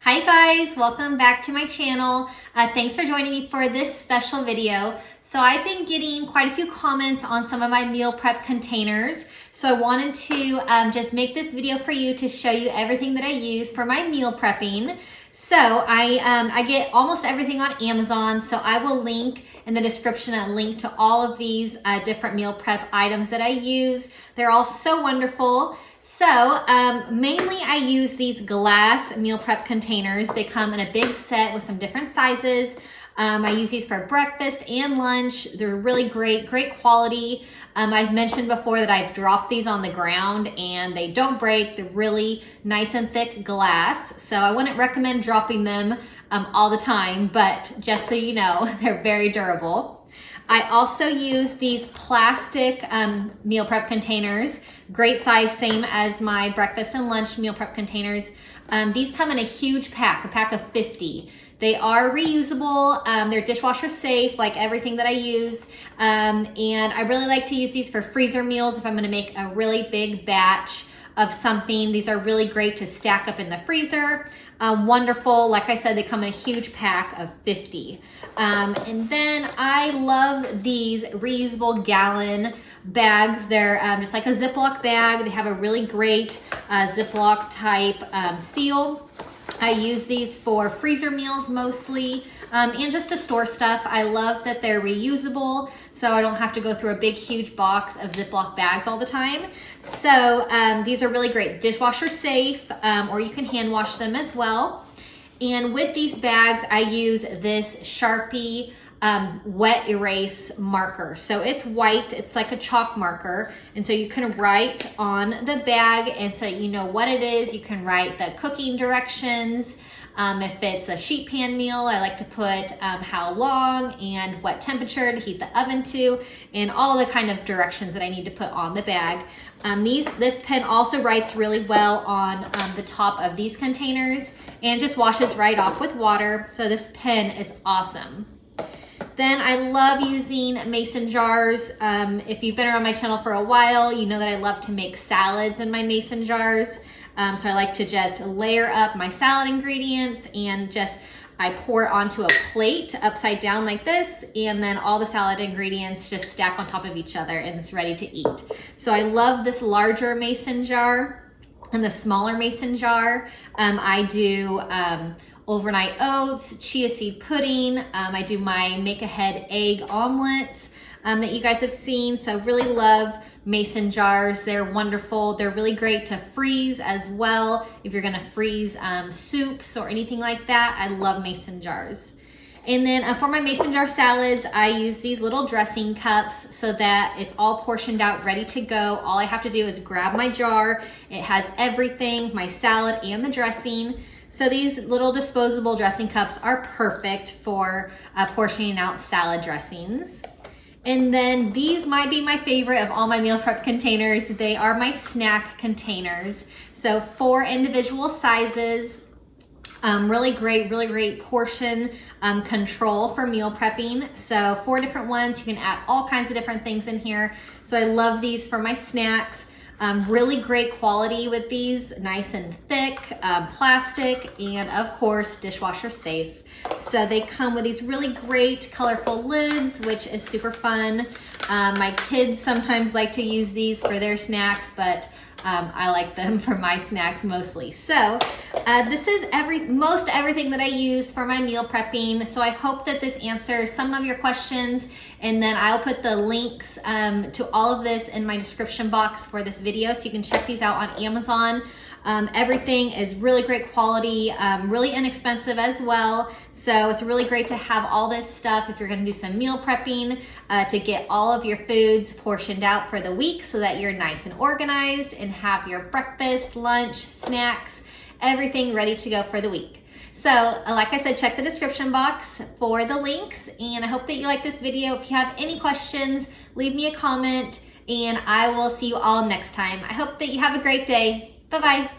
Hi guys, welcome back to my channel. Thanks for joining me for this special video. So I've been getting quite a few comments on some of my meal prep containers. So I wanted to just make this video for you to show you everything that I use for my meal prepping. So I get almost everything on Amazon. So I will link in the description a link to all of these different meal prep items that I use. They're all so wonderful. So mainly I use these glass meal prep containers. They come in a big set with some different sizes. I use these for breakfast and lunch. They're really great quality. I've mentioned before that I've dropped these on the ground and they don't break. They're really nice and thick glass. So I wouldn't recommend dropping them all the time, but just so you know, they're very durable. I also use these plastic meal prep containers. Great size, same as my breakfast and lunch meal prep containers. These come in a huge pack, a pack of 50. They are reusable, they're dishwasher safe, like everything that I use. And I really like to use these for freezer meals if I'm gonna make a really big batch of something. These are really great to stack up in the freezer. Wonderful, like I said, they come in a huge pack of 50. And then I love these reusable gallon bags. They're just like a Ziploc bag. They have a really great Ziploc type seal. I use these for freezer meals mostly and just to store stuff. I love that they're reusable, so I don't have to go through a big huge box of Ziploc bags all the time. So these are really great, dishwasher safe, or you can hand wash them as well. And with these bags, I use this Sharpie wet erase marker. So it's white, it's like a chalk marker. And so you can write on the bag, and so you know what it is. You can write the cooking directions. If it's a sheet pan meal, I like to put how long and what temperature to heat the oven to, and all the kind of directions that I need to put on the bag. This pen also writes really well on the top of these containers and just washes right off with water. So this pen is awesome. Then I love using mason jars. If you've been around my channel for a while, you know that I love to make salads in my mason jars. So I like to just layer up my salad ingredients and I pour it onto a plate upside down like this, and then all the salad ingredients just stack on top of each other and it's ready to eat. So I love this larger mason jar and the smaller mason jar. I do overnight oats, chia seed pudding. I do my make-ahead egg omelets that you guys have seen. So really love mason jars. They're wonderful. They're really great to freeze as well. If you're gonna freeze soups or anything like that, I love mason jars. And then for my mason jar salads, I use these little dressing cups so that it's all portioned out, ready to go. All I have to do is grab my jar. It has everything, my salad and the dressing. So these little disposable dressing cups are perfect for portioning out salad dressings. And then these might be my favorite of all my meal prep containers. They are my snack containers. So 4 individual sizes. Really great portion control for meal prepping. So 4 different ones. You can add all kinds of different things in here. So I love these for my snacks. Really great quality with these, nice and thick, plastic, and of course dishwasher safe. So they come with these really great colorful lids, which is super fun. My kids sometimes like to use these for their snacks, but I like them for my snacks mostly. So this is most everything that I use for my meal prepping. So I hope that this answers some of your questions, and then I'll put the links to all of this in my description box for this video, so you can check these out on Amazon. Everything is really great quality, really inexpensive as well. So it's really great to have all this stuff if you're gonna do some meal prepping, to get all of your foods portioned out for the week so that you're nice and organized and have your breakfast, lunch, snacks, everything ready to go for the week. So like I said, check the description box for the links, and I hope that you like this video. If you have any questions, leave me a comment, and I will see you all next time. I hope that you have a great day. Bye-bye.